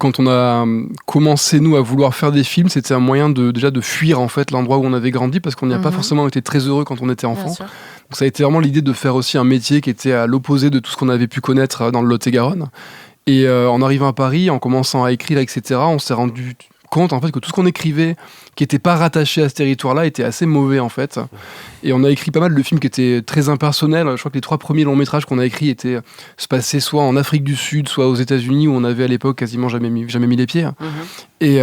quand on a commencé, nous, à vouloir faire des films, c'était un moyen déjà de fuir en fait l'endroit où on avait grandi, parce qu'on n'y a pas forcément été très heureux quand on était enfant. Donc ça a été vraiment l'idée de faire aussi un métier qui était à l'opposé de tout ce qu'on avait pu connaître dans le Lot-et-Garonne. Et en arrivant à Paris, en commençant à écrire, etc., on s'est rendu compte en fait que tout ce qu'on écrivait qui n'était pas rattaché à ce territoire-là était assez mauvais en fait. Et on a écrit pas mal de films qui étaient très impersonnels. Je crois que les 3 premiers longs métrages qu'on a écrits se passaient soit en Afrique du Sud, soit aux États-Unis, où on avait à l'époque quasiment jamais mis les pieds. Et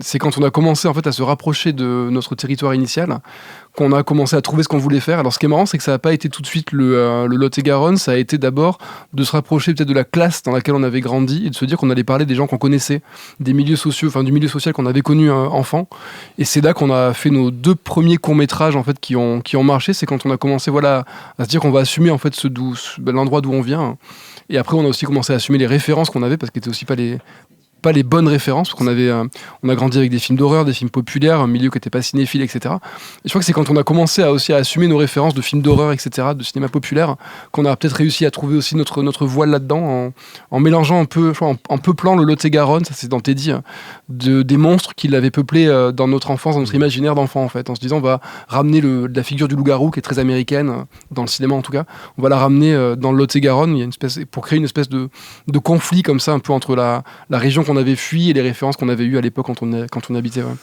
c'est quand on a commencé en fait à se rapprocher de notre territoire initial qu'on a commencé à trouver ce qu'on voulait faire. Alors ce qui est marrant, c'est que ça n'a pas été tout de suite le Lot-et-Garonne, ça a été d'abord de se rapprocher peut-être de la classe dans laquelle on avait grandi et de se dire qu'on allait parler des gens qu'on connaissait, des milieux sociaux, enfin du milieu social qu'on avait connu enfant. Et c'est là qu'on a fait nos 2 premiers courts-métrages en fait qui ont marché. C'est quand on a commencé à se dire qu'on va assumer en fait l'endroit d'où on vient. Et après on a aussi commencé à assumer les références qu'on avait, parce qu'elles étaient aussi pas les bonnes références, parce qu'on on a grandi avec des films d'horreur, des films populaires, un milieu qui n'était pas cinéphile, etc. Et je crois que c'est quand on a commencé aussi à assumer nos références de films d'horreur, etc., de cinéma populaire, qu'on a peut-être réussi à trouver aussi notre voile là-dedans, en mélangeant un peu, je crois, en peuplant le Lot-et-Garonne, ça c'est dans Teddy, des monstres qui l'avaient peuplé dans notre enfance, dans notre imaginaire d'enfant en fait, en se disant on va ramener la figure du loup-garou qui est très américaine, dans le cinéma en tout cas, on va la ramener dans le Lot-et-Garonne, pour créer une espèce de conflit comme ça, un peu entre la région qu'on avait fui et les références qu'on avait eues à l'époque quand on habitait. Ouais.